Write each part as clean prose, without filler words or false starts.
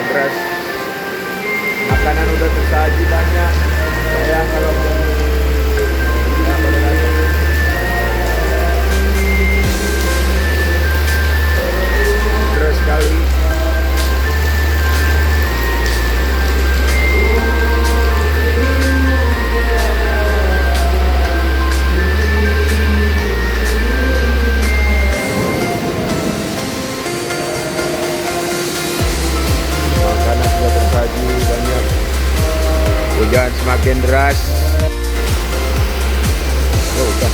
hujan deras. Makanan udah tersaji banyak. Sayang kalau nggak pada datang. Deras sekali. Banyak hujan semakin deras. Udah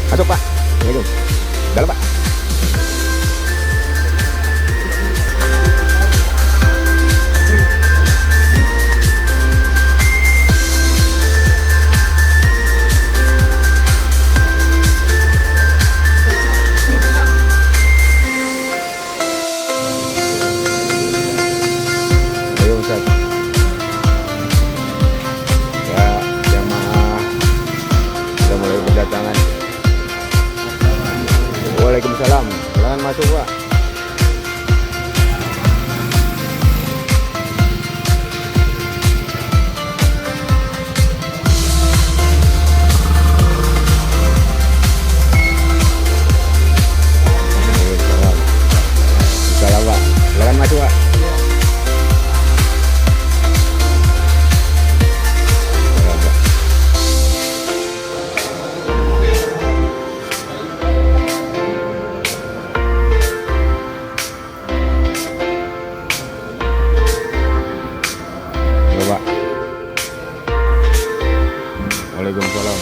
masuk Pak. Assalamualaikum. Dalam Pak. Waalaikumsalam. Silakan masuk Pak. Salam Pak. Silakan masuk Pak. Waalaikumsalam.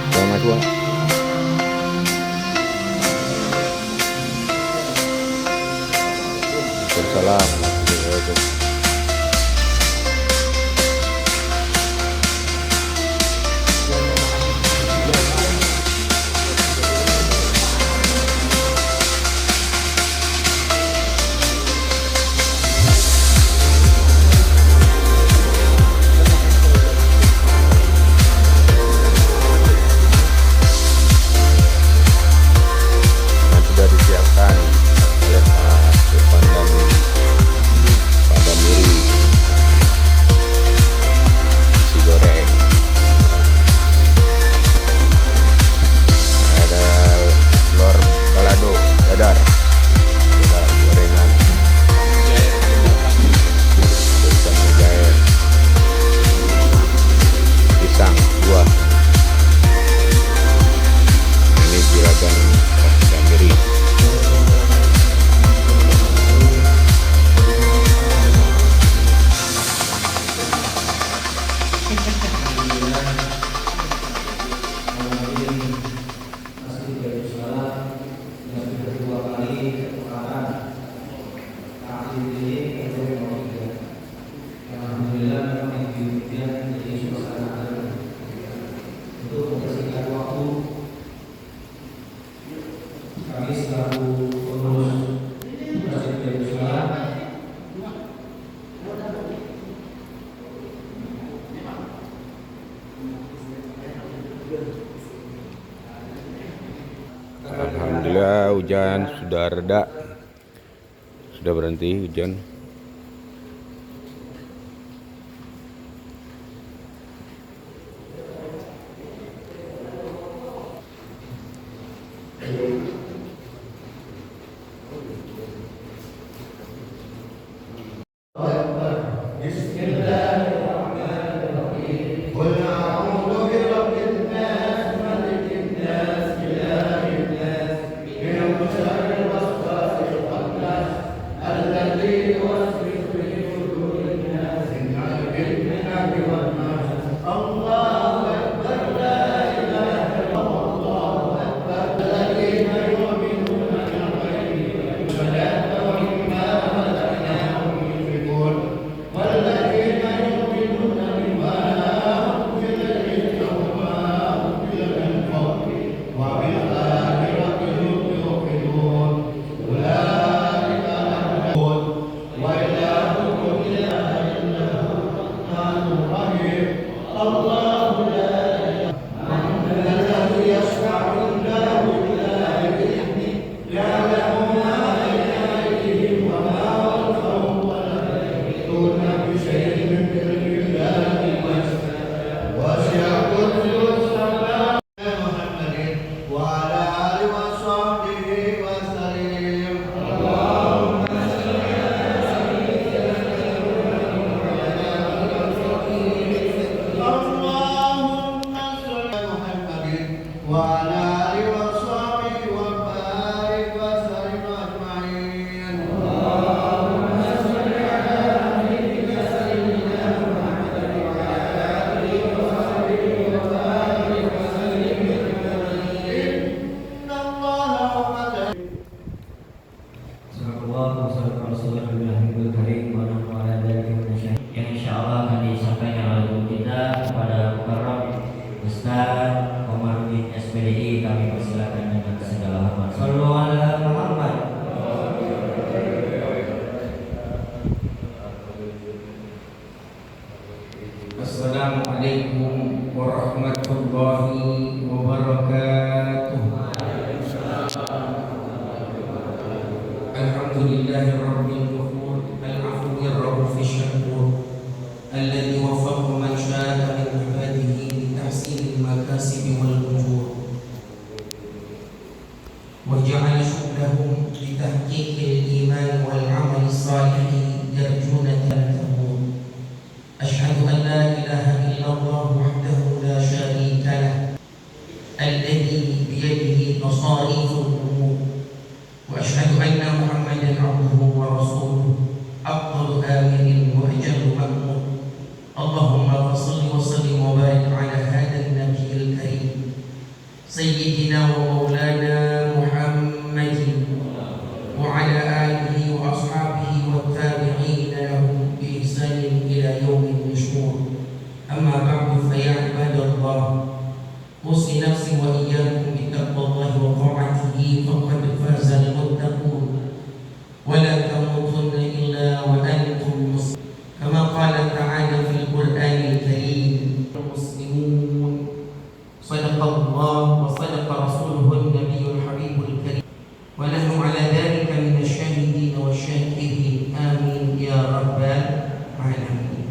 Selamat Pak. Waalaikumsalam. Alhamdulillah hujan sudah reda, sudah berhenti hujan. Allah yang insya Allah akan disampaikan oleh guru kita kepada Mukarram Ustaz Komarudin SPDI. Kami persilakan dengan segala hormat. Shallu ala Muhammad. Assalamualaikum warahmatullahi wabarakatuh. Alhamdulillahi rabbil ghafur al-afwir raufir syakur alladzi waffaqa man syaa'a min ibadihi li tahsilil makasib wal ujur wa ja'ala syughlahum li tahqiqil iman wal amal salih yarjuna tamut. Asyhadu an la ilaha illallah wahdahu la syarika lah alladzi biyadihi masariful umur wa asyhadu anna Muhammadan abduhu wa rasuluhu afdalu aminin wa ajallu ma'mur. Allahumma salli wa sallim wa barik ala hadha an-nabiyil karim sayyidina wa maulana Muhammadin wa ala alihi wa ashabihi wa tabi'in lahum bi ihsanin ila yaumin nusyur. Amma ba'du, fa ya ibadallah, usi nafsi wa iyyakum bi taqwallahi wa ta'atihi faqad faza al-muttaqun wa la tamutunna illa wa antum muslimun. Kama qala ta'ala fil Qur'anil Karim, muslimun sadaqallah wa sadaqa rasuluhu an-nabiyyul habibul karim wa nahnu ala dhalika min asy-syahidin wa syakirin. Amin ya rabbal alamin.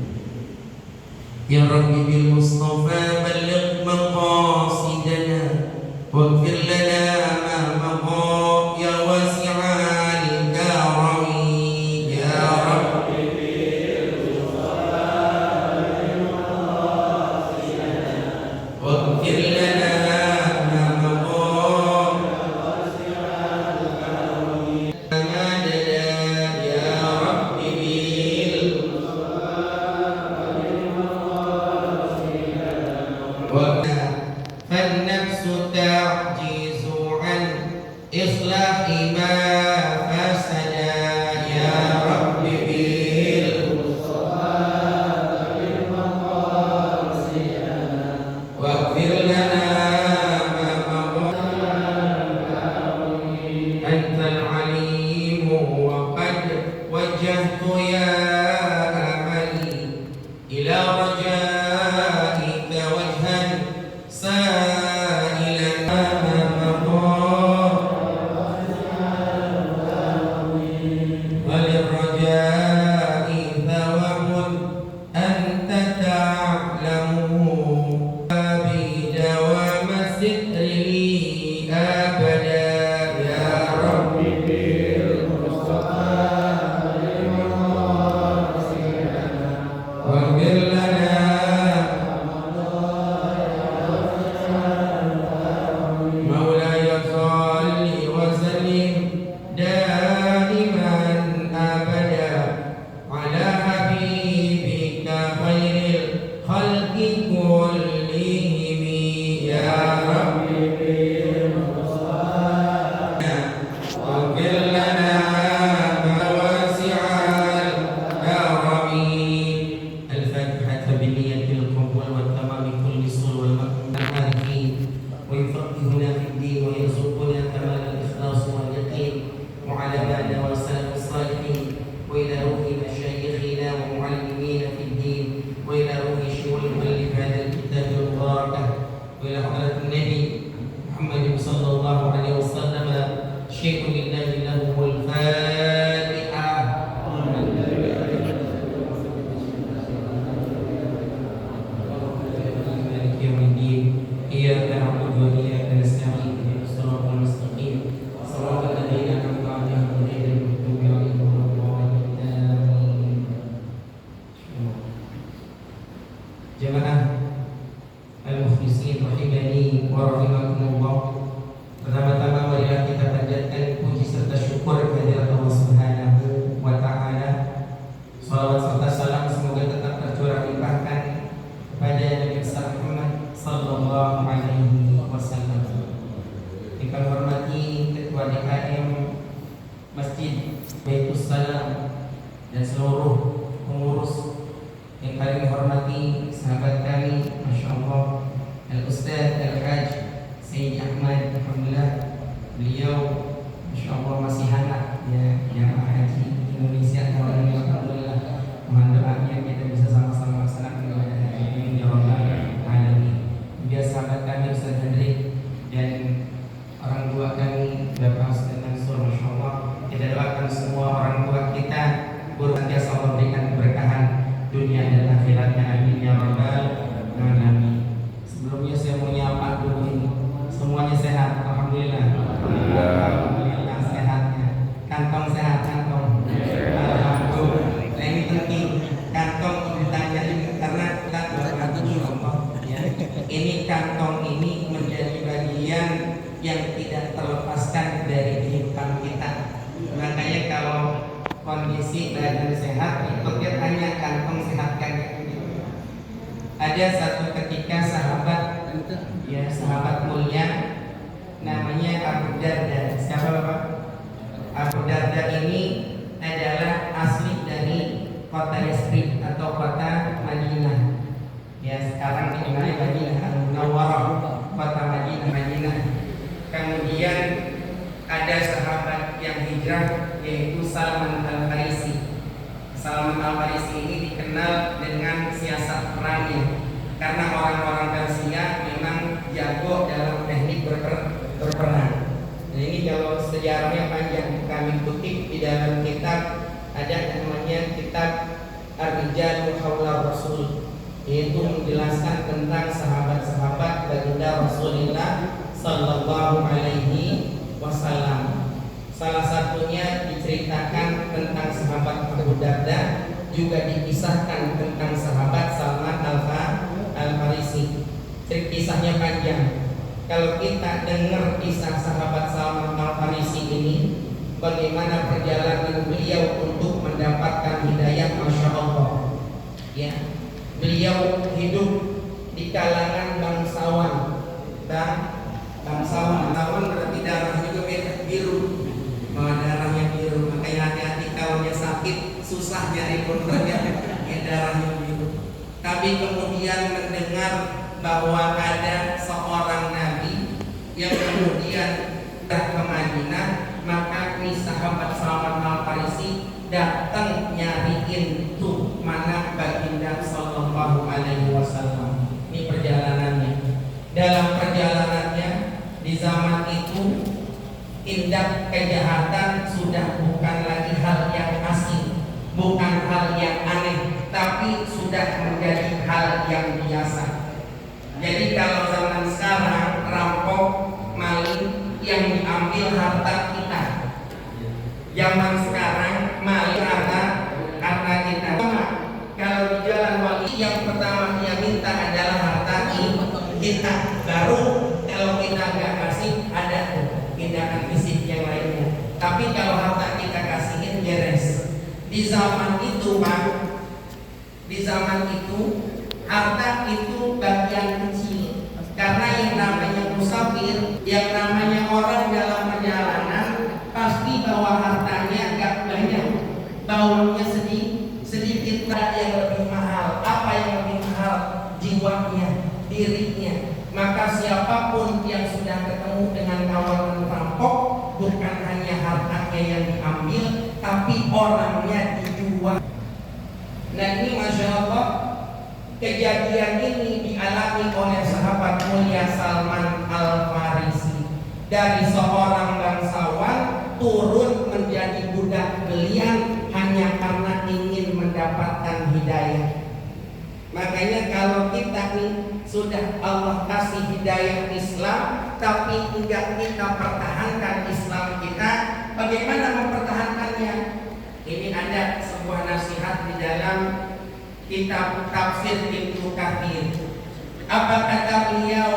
Ya Rabbi bil Mustafa balligh maqasidana waghfir lana ma maqa ya wasi'al karami. Ya Rabbi bil Mustafa balligh maqasidana waghfir lana ma maqa ya wasi'al karami. Ya Rabbi bil فالنفس تعجز عن إصلاح ما فسد. يا رب بالمصطفى واغفر لنا ما مضى. أنت العليم وقد وجهت يا أملي إلى رجائك وجها سائلا وللرجاء ثواب أنت تعلمه بدوام الستر لي أبدا. يا رب بالمصطفى واغفر لنا مولاي صل وسلم دائما أبدا على حبيبك خير الخلق كلهم. يا رب واغفر لنا واسع الكرم. الفاتحة بنية القبول والتمام كل سر والمكرم العارفين ويفقهنا في الدين ويرزقنا كمال الإخلاص واليقين وعلى آله وسلم الصالحين وإلى روح مشايخنا ومعلمين في الدين وإلى روح شؤون مؤلف هذا الكتاب المبارك وإلى حضرة النبي محمد صلى الله عليه وسلم. شيء لله له الفاتحة. مالك يوم الدين Jemaah al-mukhlisin rahimani wa rahimakumullah. Pertama-tama marilah kita panjatkan puji serta syukur kehadirat Allah Subhanahu wa taala. Salawat serta salam semoga tetap tercurah limpahkan kepada Nabi besar Muhammad sallallahu alaihi wasallam. Yang kami hormati Ketua DKM Masjid Baitus Salam dan seluruh pengurus, yang kami hormati sahabat kami, Masya Allah, Al-Ustaz Al-Haj Sayyid Ahmad, alhamdulillah beliau Masya Allah masih hangat ya, jamaah haji Indonesia tahun ini, alhamdulillah. Mohon doanya kita bisa sama-sama laksanakan ya Rabbal Alamin. Juga sahabat kami Ustaz Hendrik dan orang tua kami Bapak Ustaz Mansur, Masya Allah, kita doakan semua orang tua kita guru senantiasa Allah berikan keberkahan dunia dan akhiratnya, amin ya Rabbal Alamin. Sebelumnya saya mau nyapa dulu ini, semuanya sehat, alhamdulillah. Alhamdulillah sehatnya. Kantong sehat, kantong. Alhamdulillah. Nah, ini penting, kantong ditanya juga karena kita berkantong Allah. Ya. Ini kantong ini menjadi bagian yang tidak terlepaskan dari kehidupan kita. Makanya kalau kondisi badan sehat itu dia tanya kantong sehatkan. Ada satu ketika sahabat mulia namanya Abu Darda. Siapa Bapak? Abu Darda ini adalah asli dari kota Yasrib atau kota Madinah. Ya, sekarang dikenal Madinah Al-Munawwarah, kota Madinah. Kemudian ada sahabat yang hijrah yaitu Salman Al-Farisi. Salman Al-Farisi ini dikenal dengan siasat perangnya karena orang-orang Persia memang jago dalam teknik berperang. Nah, ini kalau sejarahnya panjang, kami kutip di dalam kitab, ada namanya kitab Ar-Rijal Hawla Rasul, yaitu menjelaskan tentang sahabat-sahabat baginda Rasulullah sallallahu alaihi wasallam. Salah satunya diceritakan tentang sahabat Abu Darda, juga dikisahkan tentang sahabat Salman Al-Farisi. Kisahnya panjang. Kalau kita dengar kisah sahabat Salman Al-Farisi ini, bagaimana perjalanan beliau untuk mendapatkan hidayah, Masya Allah. Ya, beliau hidup di kalangan bangsawan. Bangsawan berarti darah juga biru. Darahnya biru, makanya hati-hati kalau dia sakit susah nyari kontaknya, darahnya biru. Tapi kemudian mendengar bahwa ada seorang nabi yang kemudian datang ke Madinah, maka ini sahabat Salman Al-Farisi datang nyariin tuh mana baginda sallallahu alaihi wasallam. Ini perjalanannya. Dalam perjalanannya di zaman itu tindak kejahatan sudah bukan lagi hal yang asing, bukan hal yang aneh, tapi sudah menjadi hal yang biasa. Jadi kalau zaman sekarang rampok, maling, yang diambil harta kita. Zaman sekarang maling harta kita. Kalau di jalan wali yang pertama dia minta adalah harta kita, baru kalau kita nggak kasih ada tindakan fisik yang lainnya. Tapi kalau harta kita kasihin beres. Di zaman itu Pak, di zaman itu harta itu bagian kecil. Karena yang namanya musafir, yang namanya orang dalam perjalanan pasti bawa hartanya nggak banyak, bawanya sedikit yang lebih mahal. Apa yang lebih mahal? Jiwanya, dirinya. Maka siapapun yang sudah ketemu dengan kawanan perampok, bukan hanya hartanya yang diambil, tapi orangnya dijual. Nah ini Masya Allah, kejadian ini dialami oleh sahabat mulia Salman Al-Farisi. Dari seorang bangsawan turun menjadi budak belian hanya karena ingin mendapatkan hidayah. Makanya kalau kita nih sudah Allah kasih hidayah Islam, tapi tidak kita pertahankan Islam kita, bagaimana mempertahankannya? Ini ada sebuah nasihat di dalam kitab tafsir Ibnu Katsir. Apa kata beliau?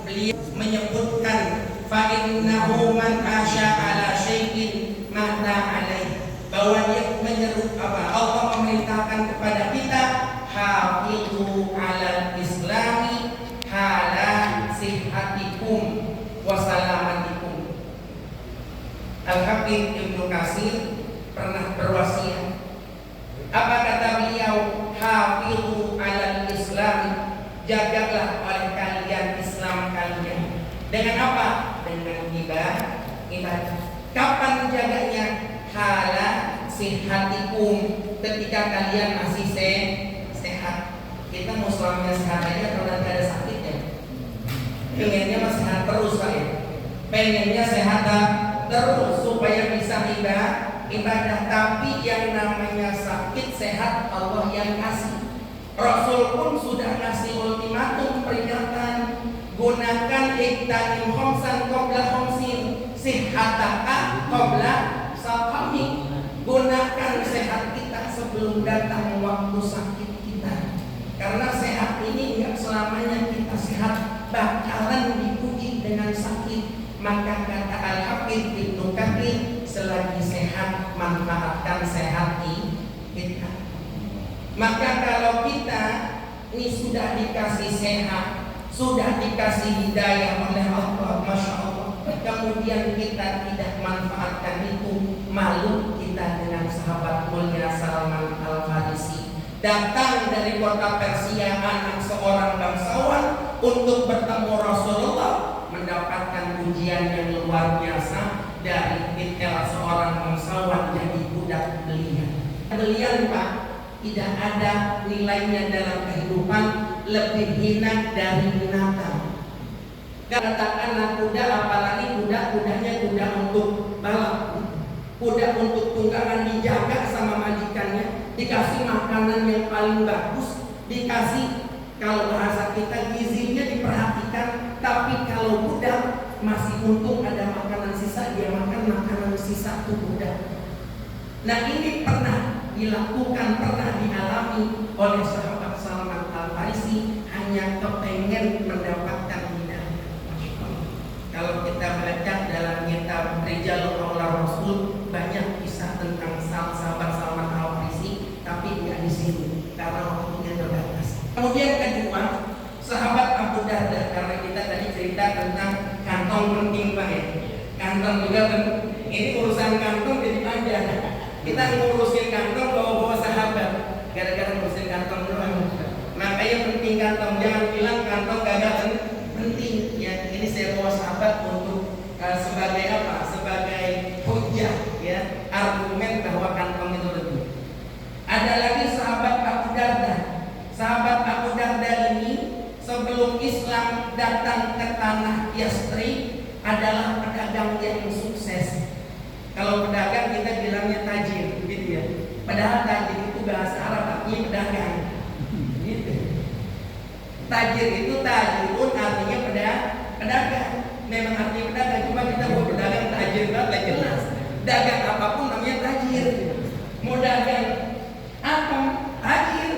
Beliau menyebutkan fa innahu man asya ala syai'in mata alaih, bahwa dia menyeru Allah memerintahkan kepada kita hafizu ala islami hala sihhatikum wa salamatikum. Al-Hafidz Ibnu Katsir pernah berwasiat. Apa kata beliau? Hafizu ala islam, jagalah oleh kalian Islam kalian. Dengan apa? Dengan ibadah. Kapan menjaganya? Hala sihhatikum, ketika kalian masih sehat. Kita mau selamanya sehat aja kalau nanti ada sakitnya. Pengennya masih sehat terus Pak ya. Pengennya sehat terus supaya bisa ibadah. Tapi yang namanya sakit sehat Allah yang kasih. Rasul pun sudah kasih ultimatum, peringatan, gunakan iktanim khamsan qabla khamsin sihhataka qabla saqami. Gunakan sehat kita sebelum datang waktu sakit kita. Karena sehat ini enggak selamanya kita sehat, bakalan diuji dengan sakit. Maka kata Al-Hafidz Ibnu Katsir, selagi sehat manfaatkan sehat kita. Maka kalau kita ini sudah dikasih sehat, sudah dikasih hidayah oleh Allah, Masya Allah, kemudian kita tidak manfaatkan itu, malu kita dengan sahabat mulia Salman Al-Farisi. Datang dari kota Persia anak seorang bangsawan untuk bertemu Rasulullah, mendapatkan ujian yang luar biasa dari seorang bangsawan jadi budak belian. Belian Pak, tidak ada nilainya dalam kehidupan, lebih hina dari binatang. Katakanlah kuda, apalagi kudanya kuda untuk balap, kuda untuk tunggangan, dijaga sama majikannya, dikasih makanan yang paling bagus, dikasih, kalau bahasa kita gizinya diperhatikan. Tapi kalau budak masih untung ada makanan sisa, dia makan makanan sisa tuh budak. Nah ini pernah dilakukan, pernah dialami oleh sahabat Salman Al-Farisi, hanya kepengen mendapatkan hidayah. Kalau kita baca dalam kitab Rijalul Maula Rasul, banyak kisah tentang sahabat Salman Al-Farisi, tapi tidak di sini karena waktunya terbatas. Kemudian kedua, sahabat Abu Darda, karena kita tadi cerita tentang kantong penting Pak ya. Kantong juga ini urusan kantong jadi panjang. Kita ngurusin kantong bawa-bawa sahabat, gara-gara ngurusin kantong doang. Makanya penting kantong, jangan bilang kantong kagak penting. Ya, ini saya bawa sahabat untuk sebagai apa? Sebagai hujah ya, argumen bahwa kantong itu penting. Ada lagi sahabat Abu Darda. Sahabat Abu Darda ini sebelum Islam datang ke tanah Yasrib adalah pedagang yang sukses. Kalau pedagang kita bilangnya tajir, gitu ya. Padahal tajir itu bahasa Arab, artinya pedagang. Gitu. Tajir itu tajirun artinya pedagang. Memang artinya pedagang, cuma kita mau pedagang tajir enggak jelas. Dagang apapun namanya tajir. Mau dagang apa? Tajir.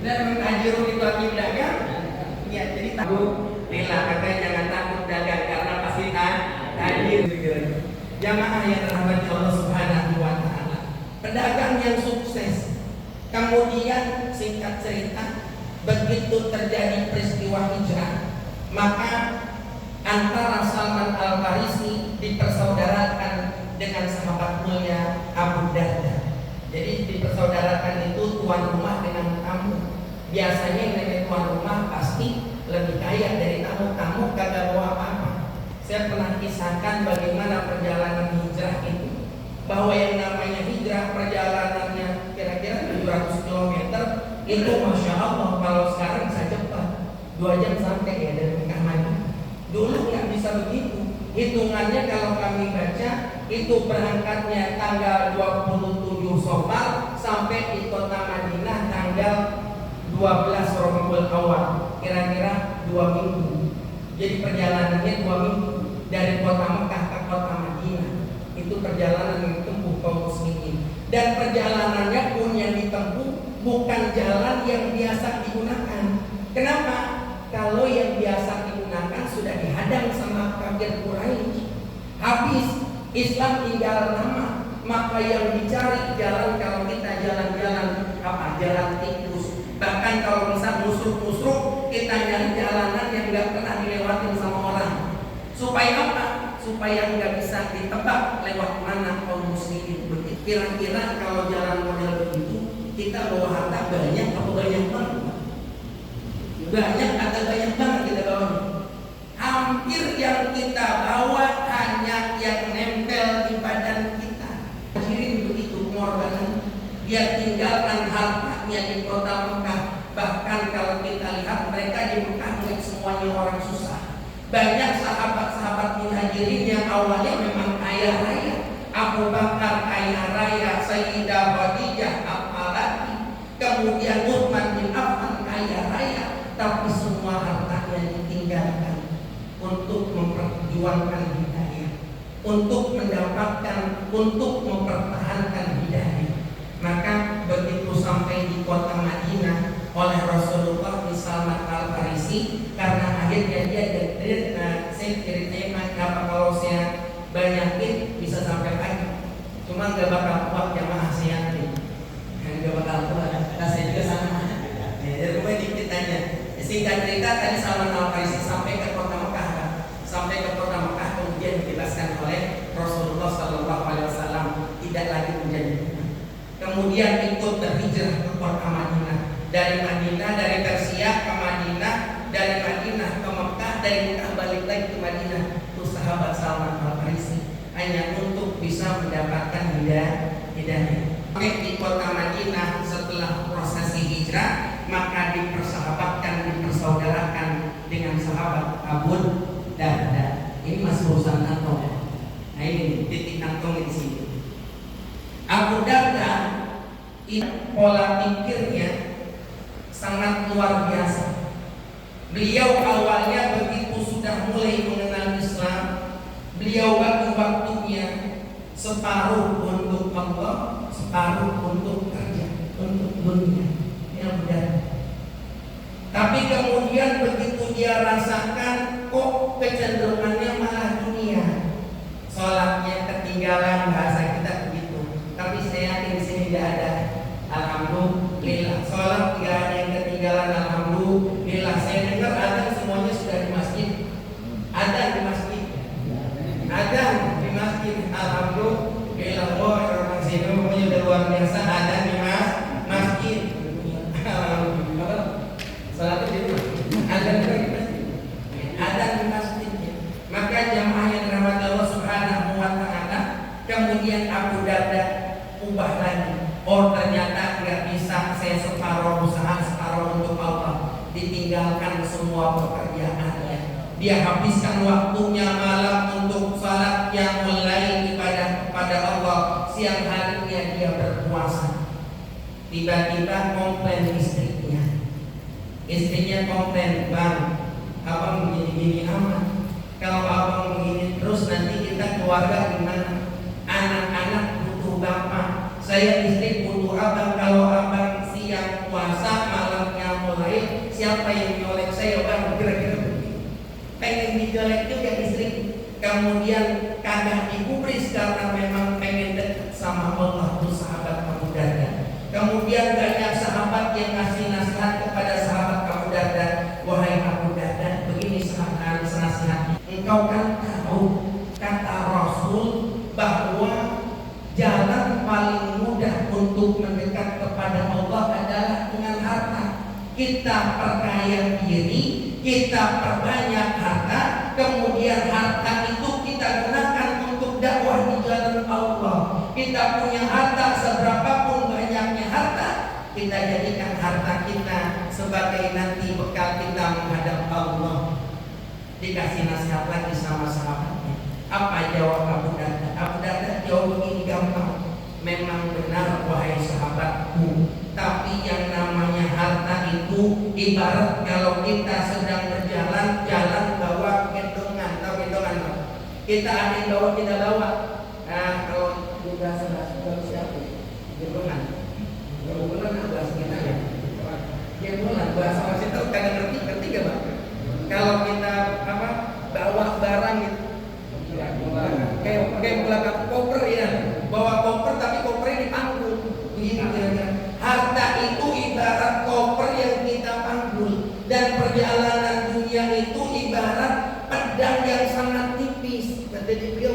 Dan memang tajirun itu artinya pedagang. Ya, jadi takut. Lila katanya jangan takut dagang karena pasti tajir. Jamaah yang dirahmati Allah Subhanahu wa taala. Pedagang yang sukses. Kemudian singkat cerita, begitu terjadi peristiwa hijrah, maka antara Salman Al-Farisi dipersaudarakan dengan sahabat mulia Abu Darda. Jadi dipersaudarakan itu tuan rumah dengan tamu. Biasanya yang namanya tuan rumah pasti lebih kaya dari tamu kagak bawa apa-apa. Saya pernah kisahkan bagaimana perjalanan hijrah itu, bahwa yang namanya hijrah perjalanannya kira-kira 700 km itu Masya Allah, kalau sekarang bisa cepat 2 jam sampai ya dari Mekah Madinah. Dulu nggak bisa begitu. Hitungannya kalau kami baca itu berangkatnya tanggal 27 Safar sampai di kota Madinah tanggal 12 Rabiul Awal, kira-kira 2 minggu. Jadi perjalanannya 2 minggu dari kota Mekah ke kota Madinah. Itu perjalanan yang ditempuh kaum muslimin. Dan perjalanannya pun yang ditempuh bukan jalan yang biasa digunakan. Kenapa? Kalau yang biasa digunakan sudah dihadang sama kafir Quraisy, habis Islam tinggal nama. Maka yang dicari jalan, kalau kita jalan-jalan apa? Jalan tikus. Bahkan kalau bisa musruk-musruk, kita nyari jalanan yang nggak pernah dilewatin sama orang. Supaya apa? Supaya nggak bisa ditebak lewat mana kaum muslimin. Kira-kira kalau jalan model begitu, kita bawa harta banyak atau banyak banget? Banyak atau banyak banget kita bawa? Hampir yang kita bawa hanya yang nempel di badan kita. Akhirnya begitu pengorbanan. Dia tinggalkan hartanya di kota Mekah. Bahkan kalau kita lihat mereka di Mekah nggak semuanya orang susah. Banyak sahabat-sahabat muhajirin yang awalnya memang kaya raya. Abu Bakar kaya raya, Sayyidah Khadijah apalagi, kemudian Utsman bin Affan kaya raya, tapi semua hartanya ditinggalkan untuk memperjuangkan hidayah, untuk mendapatkan, untuk mempertahankan hidayah. Maka begitu sampai di kota Madinah oleh Rasulullah di Salman Al-Farisi, karena akhirnya dia saya ceritanya apa kalau saya banyakin bisa sampai pagi, cuma nggak bakal kuat jamaah saya nanti, nggak bakal kuat. Nah, saya juga sama. Jadi rumah dikit aja. Singkat cerita tadi Salman Al-Farisi sampai ke kota Mekah, sampai ke kota Mekah kemudian dijelaskan oleh Rasulullah SAW tidak lagi menjadi. Kemudian ikut berhijrah ke kota Madinah. Dari Madinah, dari Persia ke Madinah, dari Madinah ke Mekah, dari Mekah balik lagi ke Madinah. Itu sahabat Salman Al-Farisi hanya untuk bisa mendapatkan hidayah. Di kota Madinah setelah prosesi hijrah, maka dipersahabatkan, dipersaudarakan dengan sahabat Abu Darda. Ini masih urusan kantong. Nah ini titik kantong di sini. Abu Darda ini pola pikirnya sangat luar biasa. Beliau awalnya begitu sudah mulai mengenal Islam, beliau bagi waktunya separuh untuk Allah, separuh untuk kerja, untuk dunia. Yang benar. Tapi kemudian begitu dia rasakan, kok kecenderungannya malah dunia. Sholatnya ketinggalan, bahasa kita begitu. Tapi saya yakin di sini tidak ada. Alhamdulillah, sholat tidak ada yang ketinggalan. Alhamdulillah, saya dengar ada semuanya sudah di masjid. Ada di masjid. Ada di masjid. Alhamdulillah, orang sini punya luar biasa. Ada di masjid. Salat itu ada di masjid. Ada di masjid. Maka jamaah yang dirahmati Allah Subhanahu wa taala, kemudian Abu Darda ubah lagi. Oh ternyata nggak bisa, saya separuh usaha, separuh untuk Allah. Ditinggalkan semua pekerjaannya. Dia habiskan waktunya malam untuk salat yang mulai ibadah kepada Allah. Siang harinya dia berpuasa. Tiba-tiba komplain istrinya. Istrinya komplain, "Bang, abang begini-gini amat. Kalau abang begini terus nanti kita keluarga gimana? Anak-anak butuh bapak. Saya istri butuh abang. Kalau abang siang puasa, malamnya mulai, siapa yang nyolek saya, bang?" Kira-kira begitu. Pengen dijolek juga istri. Kemudian kagak digubris karena memang pengen dekat sama Allah. Itu sahabat Abu Darda. Kemudian banyak sahabat yang ngasih nasihat kepada sahabat Abu Darda. "Wahai Abu Darda, begini nasihat. Engkau kan tahu kata Rasul bahwa jalan paling mudah untuk mendekat kepada Allah adalah dengan harta. Kita perkaya diri, kita perbanyak harta, kemudian harta itu kita gunakan untuk dakwah di jalan Allah. Kita punya harta seberapapun banyaknya harta, kita jadikan harta kita sebagai nanti bekal kita menghadap Allah." Dikasih nasihat lagi sama sahabatnya. Apa jawab Abu Darda? Abu Darda jawab begini gampang. "Memang benar wahai sahabatku, tapi yang namanya harta itu ibarat kalau kita sedang berjalan, jalan bawa gendongan. Tahu gendongan Pak? Kita ada yang bawa, kita bawa. Nah kalau juga siapa? Gendongan. Gendongan apa? Kita mulan bahasa Mesir itu kadang ngerti gak Bang? Kalau kita bawa barang gitu, kayak belakang koper ya, bawa koper tapi kopernya dipanggul, begitu kira-kira. Harta itu ibarat koper yang kita panggul, dan perjalanan dunia itu ibarat pedang yang sangat tipis. Kata dia,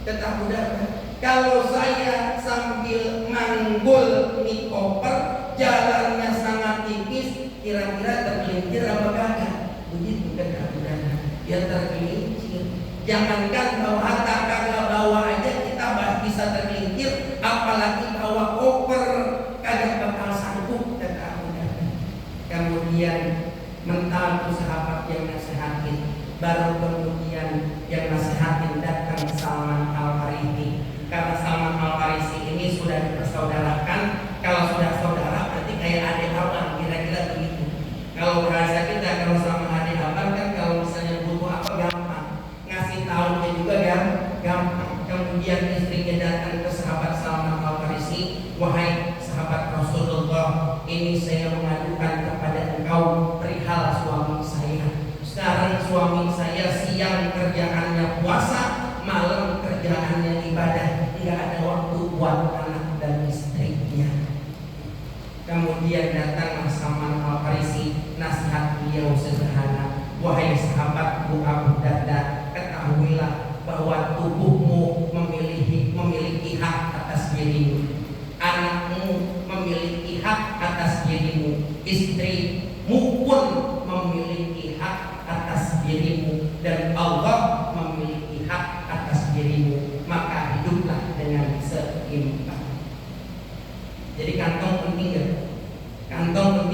kata Abu Darda, kalau saya sambil manggul nih koper, jalannya sangat tipis, kira-kira tergelincir apa kagak? Begitu kata Abu Darda, ya tergelincir. Jangankan bawa harta kagak bawa aja kita bisa tergelincir, apalagi bawa koper kagak bakal sanggup, kata Abu Darda. Kemudian mental tuh sahabat yang nasihatin, baru kemudian yang nasihatin datang Salman Al-Farisi. Karena Salman Al-Farisi ini sudah dipersaudarakan. Kalau sudah saudara berarti kayak adik abang, kira-kira begitu. Kalau bahasa kita, kalau sama adik abang kan kalau misalnya butuh apa gampang, ngasih tahunya juga gampang. Kemudian istrinya datang ke sahabat Salman Al-Farisi, wahai sahabat Rasulullah, ini saya mengadukan kepada engkau perihal suami saya. Sekarang suami saya siang kerjaannya puasa, malam kerjaannya ibadah, nggak ada waktu buat anak dan istrinya. Kemudian datang Salman Al-Farisi, nasihat beliau sederhana, wahai sahabatku Abu Darda, ketahuilah bahwa tubuhmu memiliki hak atas dirimu, anakmu memiliki hak atas dirimu, istrimu pun memiliki hak atas dirimu, dan Allah memiliki hak atas dirimu. Maka hiduplah dengan seimbang. Jadi kantong penting gak? Kantong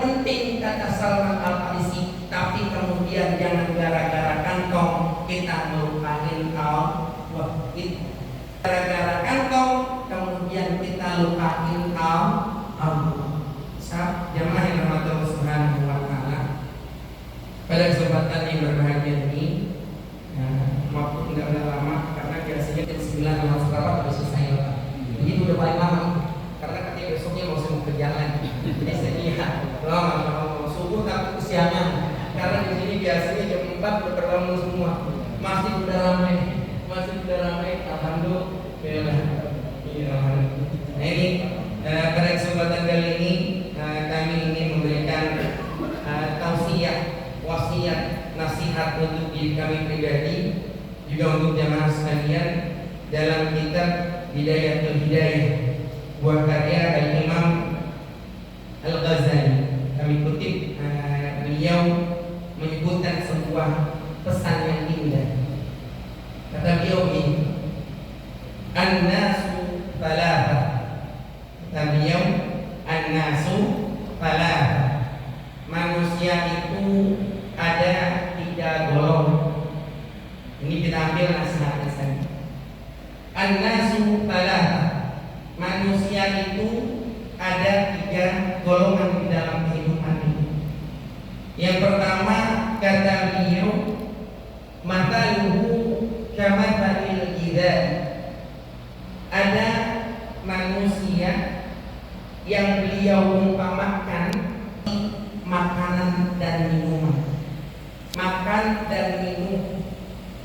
penting kata Salman Al-Farisi. Tapi kemudian jangan gara-gara kantong kita melupain Allah. Gara-gara kantong kemudian kita lupain Allah. Jamaah yang dirahmati Allah Subhanahu wa Ta'ala, pada kesempatan yang berbahagia ini, waktu tidak lama karena biasanya jam 9 harus rapat harus selesai. Ini udah paling lama karena katanya besoknya mau semua ke jalan. Jadi saya lihat lama subuh tapi kesiangan karena di sini biasanya jam 4 udah berbangun semua. Masih udah ramai. Alhamdulillah. Nah ini pada kesempatan kali ini kami ingin memberikan tausiah, wasiat, nasihat untuk diri kami pribadi, juga untuk jamaah sekalian dalam kitab Bidayatul Hidayah buah karya Al-Imam Al-Ghazali. Kami kutip beliau menyebutkan sebuah pesan yang indah. Kata beliau ini, An-nasu thalatha. Kata beliau, An-nasu thalatha. Manusia itu ada 3 golongan. Ini kita ambil nasihatnya saja. An-nasu thalatha. Manusia itu ada 3 golongan di dalam kehidupan ini. Yang pertama kata beliau, mataluhu kamathalil idza. Ada manusia yang beliau umpamakan makanan dan minuman. Makan dan minum.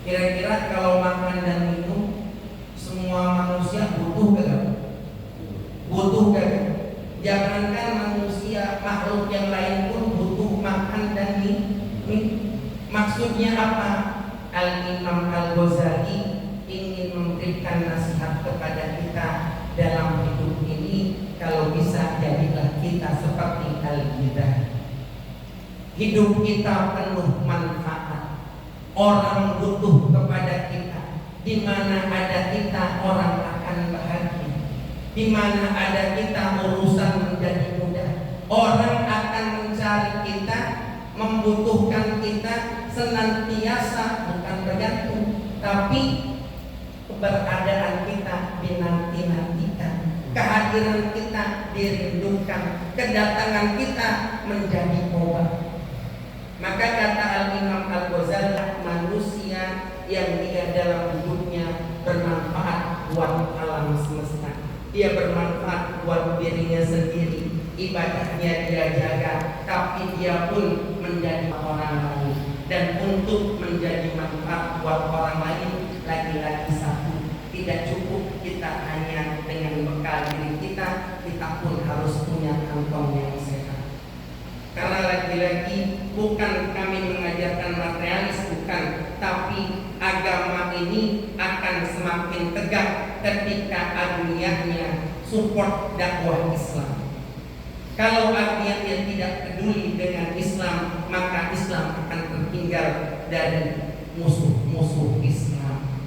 Kira-kira kalau makan dan minum semua manusia butuh gak? Butuh gak? Jangankan manusia, makhluk yang lain pun butuh makan dan minum. Maksudnya apa? Al-Imam Al-Ghazali ingin memberikan nasihat kepada kita dalam hidup ini. Kalau bisa jadilah kita seperti Al-Ghazali. Hidup kita penuh manfaat. Orang butuh kepada kita. Di mana ada kita, orang akan bahagia. Di mana ada kita, urusan menjadi mudah. Orang akan mencari kita, membutuhkan kita, senantiasa bukan bergantung, tapi keberadaan kita dinanti-nantikan, kehadiran kita dirindukan, kedatangan kita menjadi obat. Maka kata Al-Imam Al-Ghazali, manusia yang dia dalam hidupnya bermanfaat buat alam semesta, dia bermanfaat buat dirinya sendiri, ibadahnya dia jaga, tapi dia pun menjadi orang lain. Dan untuk menjadi manfaat buat orang lain, lagi-lagi satu, tidak cukup kita hanya dengan bekal diri kita, kita pun harus punya kantong yang sehat. Karena lagi-lagi bukan kami mengajarkan materialis, bukan, tapi agama ini akan semakin tegak ketika aduniyahnya support dakwah Islam. Kalau aduniyahnya tidak peduli dengan Islam, maka Islam akan tertinggal dari musuh-musuh Islam.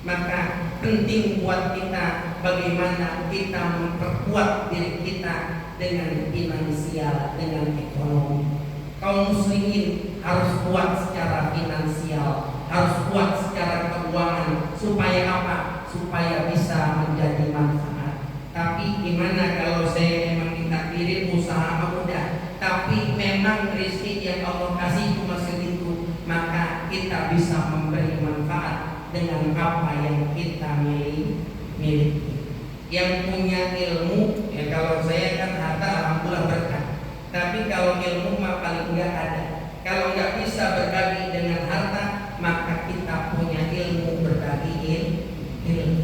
Maka penting buat kita bagaimana kita memperkuat diri kita dengan finansial, dengan ekonomi. Kaum muslimin harus kuat secara finansial, harus kuat secara keuangan. Supaya apa? Supaya bisa menjadi manfaat. Tapi gimana kalau saya memang ditakdirin usaha mudah, tapi memang rezeki yang Allah kasih cuma segitu, maka kita bisa memberi manfaat dengan apa yang kita miliki. Yang punya ilmu, ya kalau saya kan harta alhamdulillah berkah. Tapi kalau ilmu mah paling enggak ada. Kalau enggak bisa berbagi dengan harta, maka kita punya ilmu, berbagi ilmu.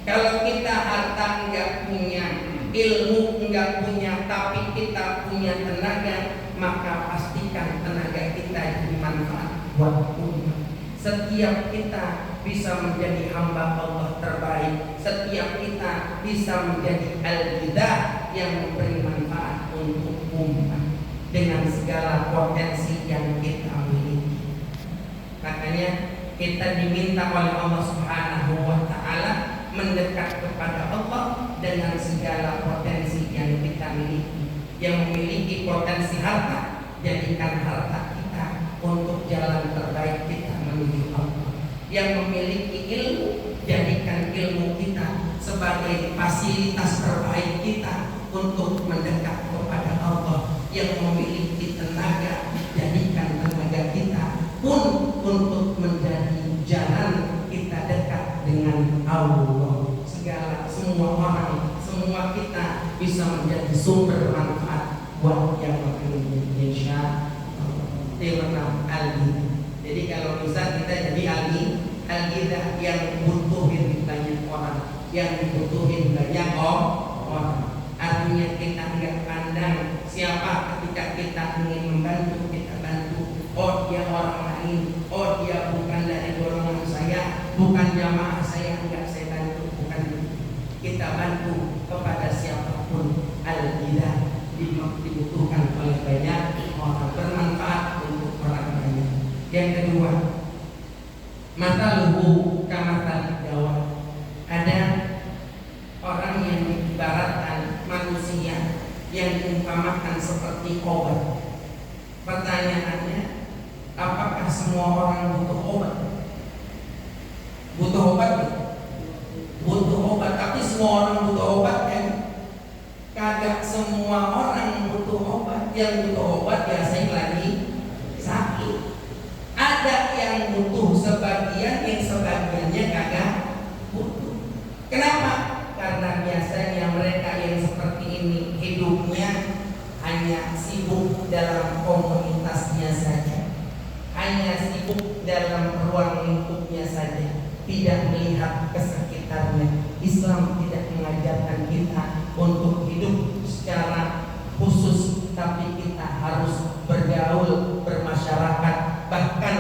Kalau kita harta enggak punya, ilmu enggak punya, tapi kita punya tenaga, maka pastikan tenaga kita jadi manfaat buat umat. Setiap kita bisa menjadi hamba Allah terbaik. Setiap kita bisa menjadi al-bidah yang memberi manfaat untuk umat dengan segala potensi yang kita miliki. Makanya kita diminta oleh Allah Subhanahu wa taala mendekat kepada Allah dengan segala potensi yang kita miliki. Yang memiliki potensi harta, jadikan harta kita untuk jalan terbaik kita menuju Allah. Yang memiliki ilmu, jadikan ilmu kita sebagai fasilitas terbaik kita untuk mendekat kepada Allah. Yang memiliki tenaga, jadikan tenaga kita pun untuk menjadi jalan kita dekat dengan Allah. Semua orang, semua kita bisa menjadi sumber manfaat buat yang lain. Insya Allah. Jadi kalau bisa kita jadi al-gidah yang butuhin banyak orang, yang dibutuhin banyak orang. Artinya kita nggak pandang siapa, ketika kita ingin membantu kita bantu. Oh dia orang lain, oh dia bukan dari golongan saya, bukan jamaah saya, enggak saya bantu, bukan. Kita bantu kepada siapapun, al-gidah dibutuhkan oleh banyak orang, bermanfaat untuk orang banyak. Yang kedua, mataluhu kamatal dawa. Ada orang yang diibaratkan manusia yang diumpamakan seperti obat. Pertanyaannya, apakah semua orang butuh obat? Butuh obat? Butuh obat, tapi semua orang butuh obat kan? Kagak semua orang butuh obat. Yang butuh obat biasanya lagi sakit. Ada yang butuh sebagian, yang sebagiannya kagak butuh. Kenapa? Karena biasanya mereka yang seperti ini hidupnya hanya sibuk dalam komunitasnya saja, hanya sibuk dalam ruang lingkupnya saja, tidak melihat ke sekitarnya. Islam tidak mengajarkan kita untuk hidup secara khusus, tapi kita harus bergaul, bermasyarakat. Bahkan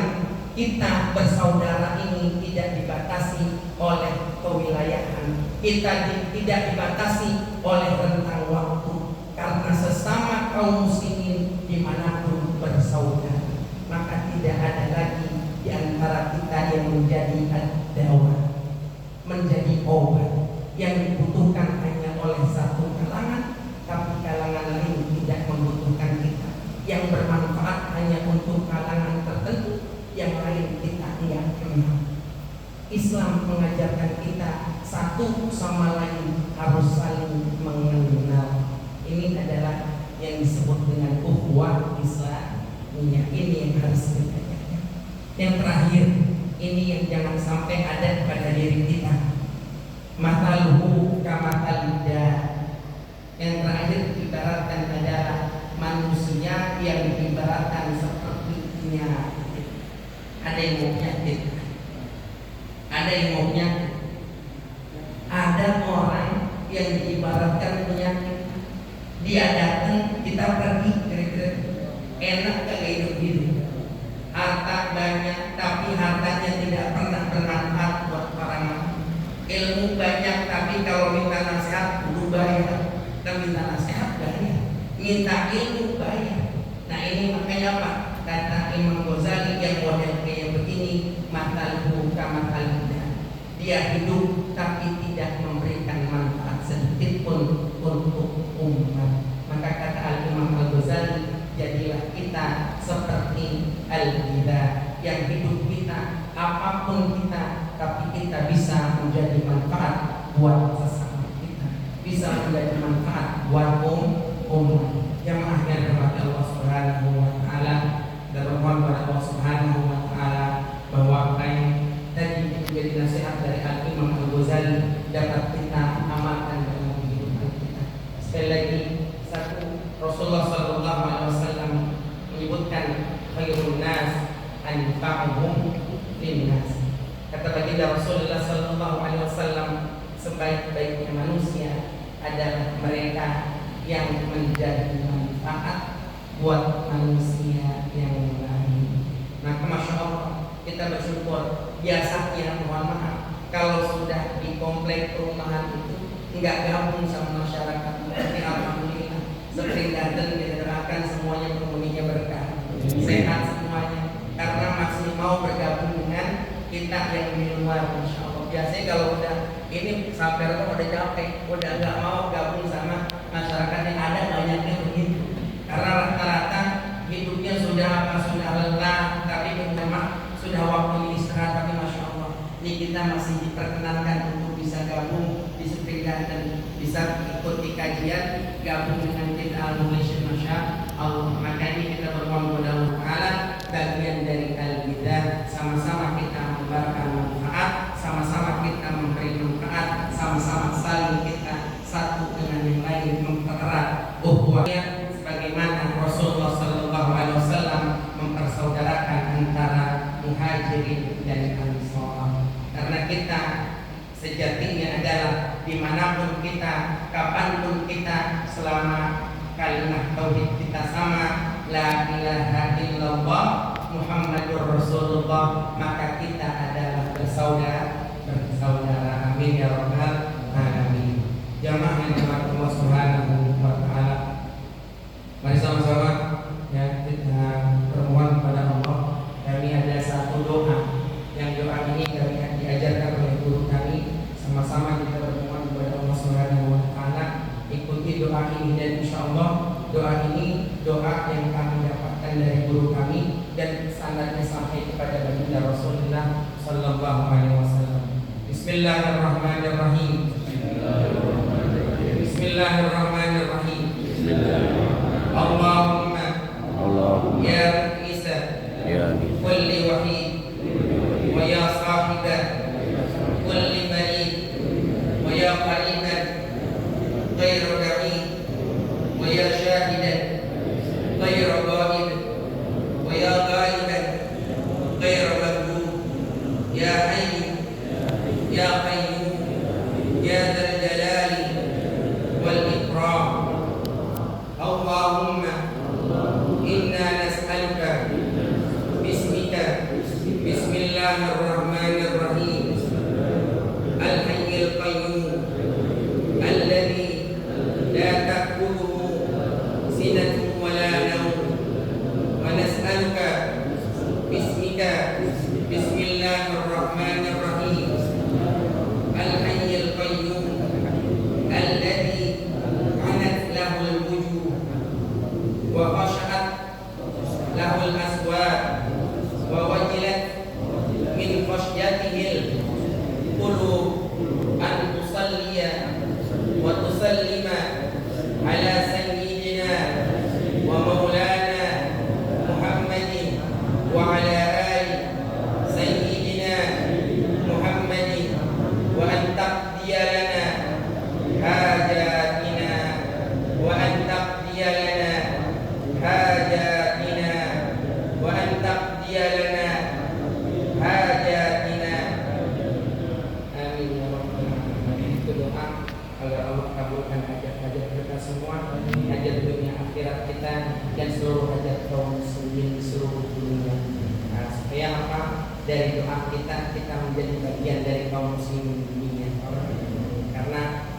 kita bersaudara ini tidak dibatasi oleh kewilayahan, kita tidak dibatasi oleh rentang waktu, karena sesama kaum muslimin dimanapun bersaudara. Maka tidak ada lagi di antara kita yang menjadi ad-dawah, menjadi obat yang dibutuhkan hanya oleh satu kalangan, tapi kalangan lain tidak membutuhkan kita. Yang bermanfaat hanya untuk kalangan tertentu, yang lain kita tidak kenal. Islam mengajarkan kita satu sama lain harus saling mengenal. Ini adalah yang disebut dengan ukhuwah Islamiyah. Ini yang harus kita jaga. Yang terakhir, ini yang jangan sampai ada pada diri kita. Mataluhu kamatalida. Yang terakhir diibaratkan adalah manusia yang diibaratkan sepertinya ada yang mau penyakit, ada yang mau penyakit. Ada orang yang diibaratkan penyakit. Dia datang, kita pergi, kira-kira enak gak hidup. Harta banyak, tapi hartanya tidak pernah bermanfaat buat orang lain. Ilmu banyak, tapi kalau minta nasihat perlu bayar. Kita minta nasihat bayar, minta ilmu bayar. Nah ini makanya apa? Kata Imam Ghazali yang model kayak begini, matalhu kamatalina. Dia hidup tapi tidak memberikan manfaat sedikit pun untuk umat. Maka kata Al-Imam Al-Ghazali, jadilah kita seperti al-bidah yang hidup kita, apapun kita, tapi kita bisa menjadi manfaat buat sesama kita, bisa menjadi manfaat buat umat. Jamaah yang dirahmati Allah Subhanahu wa taala, dan bermohon kepada Allah Subhanahu wa taala bahwa apa yang tadi menjadi nasihat dari Al-Imam Al-Ghazali dapat kita amalkan dalam kehidupan kita. Sekali lagi, satu, Rasulullah sallallahu alaihi wasallam menyebutkan khairun nas anfa'uhum linnas. Kata baginda Rasulullah sallallahu alaihi wasallam, sebaik-baiknya manusia adalah mereka yang menjadi manfaat buat manusia yang lain. Maka masya Allah kita bersyukur. Biasanya mohon maaf kalau sudah di komplek perumahan itu nggak gabung sama masyarakat. Tapi alhamdulillah sering datang didoakan semuanya penghuninya berkah, sehat semuanya, karena masih mau bergabung dengan kita yang di luar. Insya Allah. Biasanya kalau udah ini sampai udah capek, udah nggak mau gabung sama masyarakat yang ada, banyaknya begitu. Karena rata-rata hidupnya sudah lelah, tapi memang sudah waktunya istirahat. Tapi masya Allah, ini kita masih diperkenankan untuk bisa gabung di sepinggan dan bisa ikuti kajian, gabung dengan kita Al-Malaysia, masya Allah. Maka ini kita bermohon kepada Allah Taala, bagian dari al-bidah, sama-sama kita membarakkan manfaat, sama-sama kita memberi manfaat, sama-sama saling kita satu dengan yang lain mempererat ukhuwah, sebagaimana Rasulullah sallallahu alaihi wasallam mempersaudarakan antara muhajirin dan ansar. Karena kita sejatinya adalah dimanapun kita, kapanpun kita, selama kalimat tauhid kita sama, la ilaha illallah Muhammadur Rasulullah, maka kita adalah bersaudara. Amin ya rabbal alamin. Jamaah yang dirahmati Allah Subhanahu wa taala, mari sama-sama ya kita bermohon kepada Allah. Kami ada satu doa, yang doa ini kami diajarkan oleh guru kami. Sama-sama kita bermohon kepada Allah Subhanahu wa taala, ikuti doa ini, dan insyaallah doa ini doa yang kami dapatkan dari guru kami dan sanadnya sampai kepada baginda Rasulullah sallallahu alaihi wasallam. Bismillahirrahmanirrahim. Bismillahirrahmanirrahim. Allahumma ya Isa kulli wahid wa ya sahiba kulli marid wa ya qariban ghairu ba'id wa ya shahidan ghairu ghaib wa ya ghaiban ghairu maghdub ya hayy ya qayyum ya dzal jalali wal ikram. Allahumma inna nas'aluka bismika bismillahirrahmanirrahim al-hayyul qayyum alladhi la ta'khudhuhu sinatun wa la nawm, wa nas'aluka bismika bismillahirrahmanirrahim al-hayyul qayyum alladhi anat lahul wujuh wa khashat lahul aswat wa wajilat min khashyatihil qulub an tusalliya wa tusallima ala sayyidina wa maulana Muhammadin wa ala ali sayyidina Muhammadin wa an taqdiya lana hajatina akhirat kita dan seluruh hajat kaum muslimin di seluruh dunia. Nah, supaya apa? Dari doa kita menjadi bagian dari kaum muslimin dunia. Karena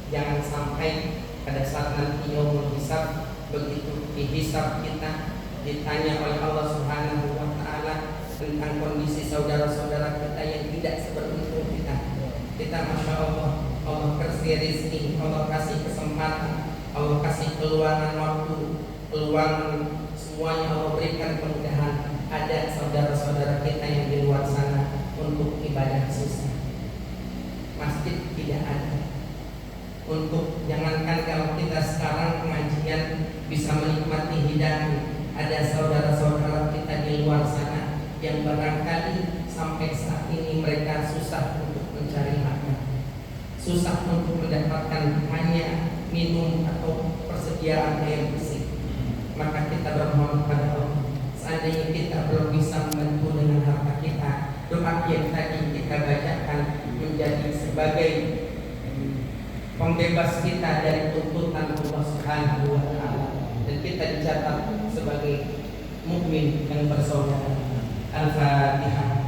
jangan sampai pada saat nanti yaumul hisab, begitu dihisab kita ditanya oleh Allah Subhanahu wa taala tentang kondisi saudara-saudara kita yang tidak seberuntung kita masya Allah, Allah kasih rezeki, Allah kasih kesempatan, Allah kasih keluaran waktu, keluaran semuanya Allah berikan kemudahan. Ada saudara-saudara kita yang di luar sana untuk ibadah susah, masjid tidak ada. Untuk jangankan kalau kita sekarang pengajian bisa menikmati hidangan, ada saudara-saudara kita di luar sana yang barangkali sampai saat ini mereka susah untuk mencari makan, susah untuk mendapatkan hanya minum atau persediaan air bersih. Maka kita bermohon kepada Allah, seandainya kita belum bisa membantu dengan harta kita, doa yang tadi kita bacakan menjadi sebagai pembebas kita dari tuntutan Allah Subhanahu wa taala, dan kita dicatat sebagai mukmin yang bersaudara. Al-Fatihah.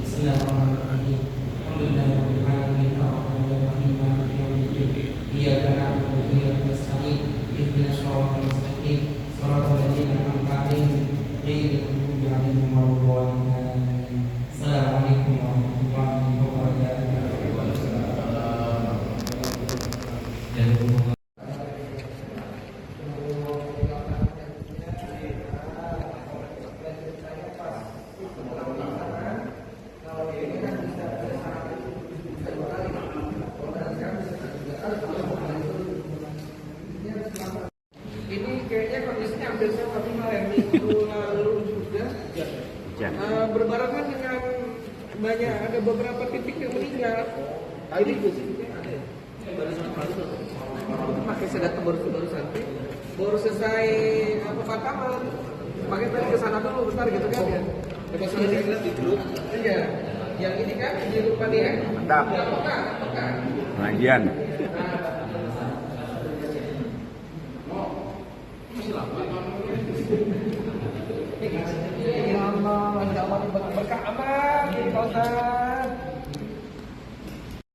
Bismillahirrahmanirrahim. Alhamdulillahirabbil alamin arrahmanir rahim maliki yaumiddin. Iyyaka na'budu wa iyyaka nasta'in. Ihdinas shiratal mustaqim. Shiratal ladzina an'amta 'alaihim ghairil maghdubi 'alaihim waladdallin. Assalamualaikum warahmatullahi wabarakatuh. Ini kayaknya kondisinya hampir sama kemarin minggu lalu juga. Berbarengan dengan banyak ada beberapa titik yang meninggal. Ini pakai sedat baru santai. Baru selesai pemakaman. Pakai tadi ke sana dulu bentar gitu kan ya. Ke sana di grup. Iya. Yang ini kan di grup tadi ya. Mantap. Bukan. Pengajian. Ya Allah, berkah amat,